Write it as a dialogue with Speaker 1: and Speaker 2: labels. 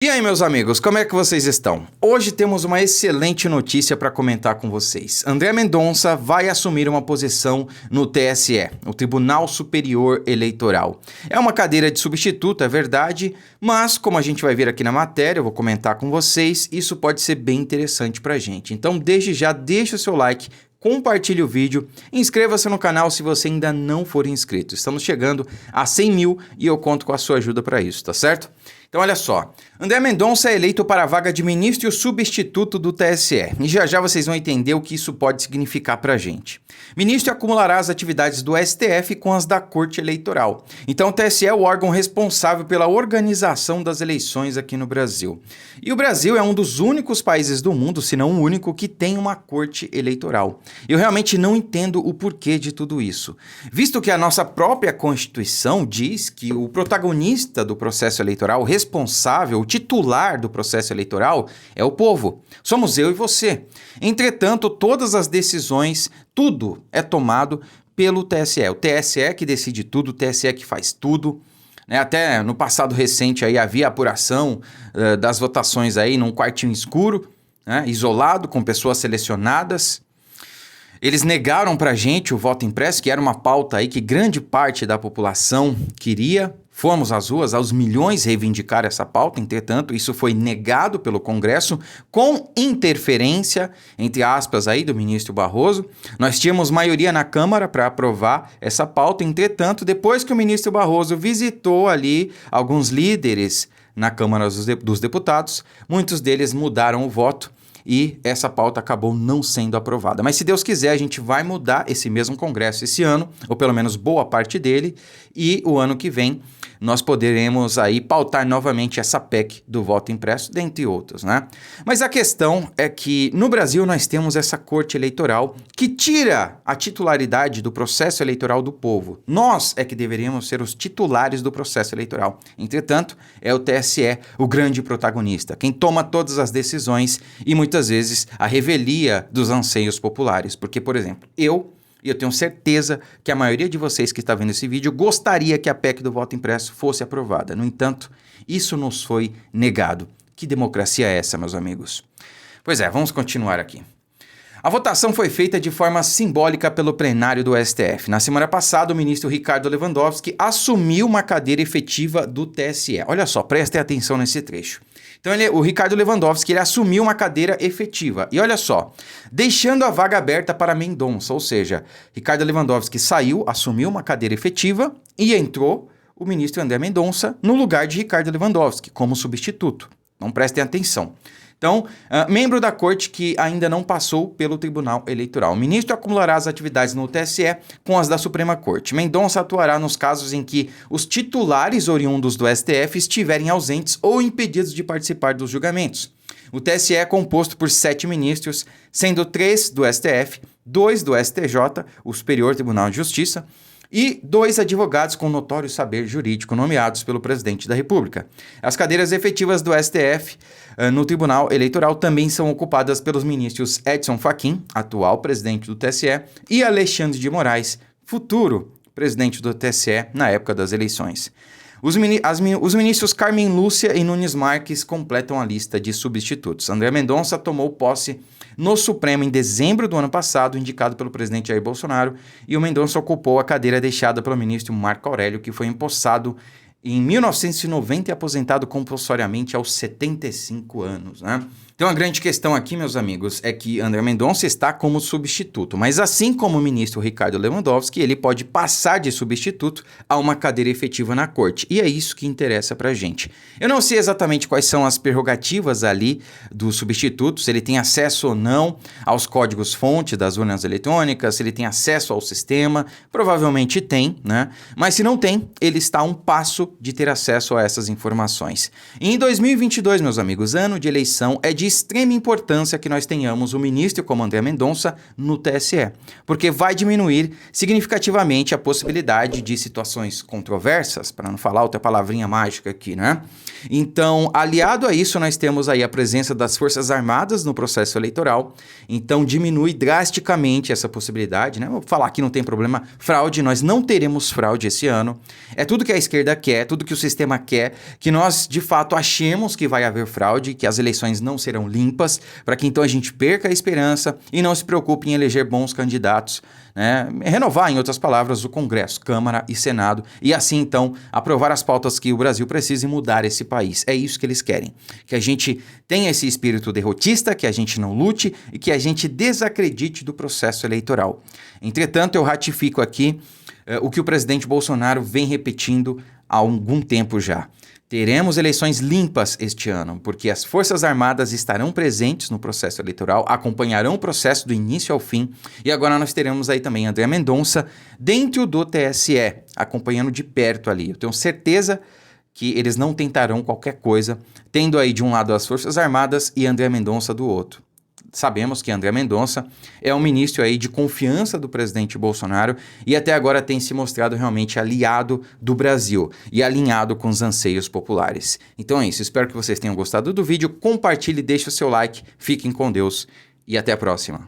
Speaker 1: E aí, meus amigos, como é que vocês estão? Hoje temos uma excelente notícia para comentar com vocês. André Mendonça vai assumir uma posição no TSE, o Tribunal Superior Eleitoral. É uma cadeira de substituto, é verdade, mas como a gente vai ver aqui na matéria, eu vou comentar com vocês, isso pode ser bem interessante para a gente. Então, desde já, deixa o seu like, compartilhe o vídeo, inscreva-se no canal se você ainda não for inscrito. Estamos chegando a 100 mil e eu conto com a sua ajuda para isso, tá certo? Então olha só, André Mendonça é eleito para a vaga de ministro substituto do TSE. E já vocês vão entender o que isso pode significar para a gente. Ministro acumulará as atividades do STF com as da Corte Eleitoral. Então o TSE é o órgão responsável pela organização das eleições aqui no Brasil. E o Brasil é um dos únicos países do mundo, se não o único, que tem uma Corte Eleitoral. Eu realmente não entendo o porquê de tudo isso. Visto que a nossa própria Constituição diz que o protagonista do processo eleitoral, responsável, o titular do processo eleitoral é o povo. Somos eu e você. Entretanto, todas as decisões, tudo é tomado pelo TSE. O TSE que decide tudo, o TSE que faz tudo. Até no passado recente aí havia apuração das votações aí num quartinho escuro, isolado, com pessoas selecionadas. Eles negaram pra gente o voto impresso, que era uma pauta aí que grande parte da população queria. Fomos às ruas, aos milhões, reivindicar essa pauta. Entretanto, isso foi negado pelo Congresso com interferência, entre aspas, aí, do ministro Barroso. Nós tínhamos maioria na Câmara para aprovar essa pauta. Entretanto, depois que o ministro Barroso visitou ali alguns líderes na Câmara dos Deputados, muitos deles mudaram o voto. E essa pauta acabou não sendo aprovada. Mas se Deus quiser, a gente vai mudar esse mesmo Congresso esse ano, ou pelo menos boa parte dele, e o ano que vem nós poderemos aí pautar novamente essa PEC do voto impresso, dentre outros, né? Mas a questão é que no Brasil nós temos essa Corte Eleitoral que tira a titularidade do processo eleitoral do povo. Nós é que deveríamos ser os titulares do processo eleitoral. Entretanto, é o TSE o grande protagonista, quem toma todas as decisões e muitas vezes a revelia dos anseios populares. Porque, por exemplo, e eu tenho certeza que a maioria de vocês que está vendo esse vídeo gostaria que a PEC do voto impresso fosse aprovada. No entanto, isso nos foi negado. Que democracia é essa, meus amigos? Pois é, vamos continuar aqui. A votação foi feita de forma simbólica pelo plenário do STF. Na semana passada, o ministro Ricardo Lewandowski assumiu uma cadeira efetiva do TSE. Olha só, prestem atenção nesse trecho. Então, o Ricardo Lewandowski assumiu uma cadeira efetiva. E olha só, deixando a vaga aberta para Mendonça, ou seja, Ricardo Lewandowski saiu, assumiu uma cadeira efetiva e entrou o ministro André Mendonça no lugar de Ricardo Lewandowski, como substituto. Então, prestem atenção. Então, membro da corte que ainda não passou pelo Tribunal Eleitoral. O ministro acumulará as atividades no TSE com as da Suprema Corte. Mendonça atuará nos casos em que os titulares oriundos do STF estiverem ausentes ou impedidos de participar dos julgamentos. O TSE é composto por 7 ministros, sendo 3 do STF, 2 do STJ, o Superior Tribunal de Justiça, e 2 advogados com notório saber jurídico nomeados pelo presidente da República. As cadeiras efetivas do STF no Tribunal Eleitoral também são ocupadas pelos ministros Edson Fachin, atual presidente do TSE, e Alexandre de Moraes, futuro presidente do TSE na época das eleições. Os ministros Carmen Lúcia e Nunes Marques completam a lista de substitutos. André Mendonça tomou posse no Supremo em dezembro do ano passado, indicado pelo presidente Jair Bolsonaro, e o Mendonça ocupou a cadeira deixada pelo ministro Marco Aurélio, que foi empossado em 1990 e aposentado compulsoriamente aos 75 anos, né? Então a grande questão aqui, meus amigos, é que André Mendonça está como substituto, mas assim como o ministro Ricardo Lewandowski, ele pode passar de substituto a uma cadeira efetiva na corte, e é isso que interessa pra gente. Eu não sei exatamente quais são as prerrogativas ali do substituto, se ele tem acesso ou não aos códigos-fonte das urnas eletrônicas, se ele tem acesso ao sistema, provavelmente tem, né? Mas se não tem, ele está a um passo de ter acesso a essas informações. E em 2022, meus amigos, ano de eleição, é de extrema importância que nós tenhamos um ministro como André Mendonça no TSE, porque vai diminuir significativamente a possibilidade de situações controversas, para não falar outra palavrinha mágica aqui, né? Então, aliado a isso, nós temos aí a presença das Forças Armadas no processo eleitoral, então diminui drasticamente essa possibilidade, né? Vou falar que não tem problema, fraude, nós não teremos fraude esse ano, é tudo que a esquerda quer, tudo que o sistema quer, que nós de fato achemos que vai haver fraude, que as eleições não serão limpas, para que então a gente perca a esperança e não se preocupe em eleger bons candidatos, né? Renovar, em outras palavras, o Congresso, Câmara e Senado, e assim então aprovar as pautas que o Brasil precisa e mudar esse país. É isso que eles querem, que a gente tenha esse espírito derrotista, que a gente não lute e que a gente desacredite do processo eleitoral. Entretanto, eu ratifico aqui o que o presidente Bolsonaro vem repetindo há algum tempo já. Teremos eleições limpas este ano, porque as Forças Armadas estarão presentes no processo eleitoral, acompanharão o processo do início ao fim, e agora nós teremos aí também André Mendonça dentro do TSE, acompanhando de perto ali. Eu tenho certeza que eles não tentarão qualquer coisa, tendo aí de um lado as Forças Armadas e André Mendonça do outro. Sabemos que André Mendonça é um ministro aí de confiança do presidente Bolsonaro e até agora tem se mostrado realmente aliado do Brasil e alinhado com os anseios populares. Então é isso, espero que vocês tenham gostado do vídeo, compartilhe, deixe o seu like, fiquem com Deus e até a próxima.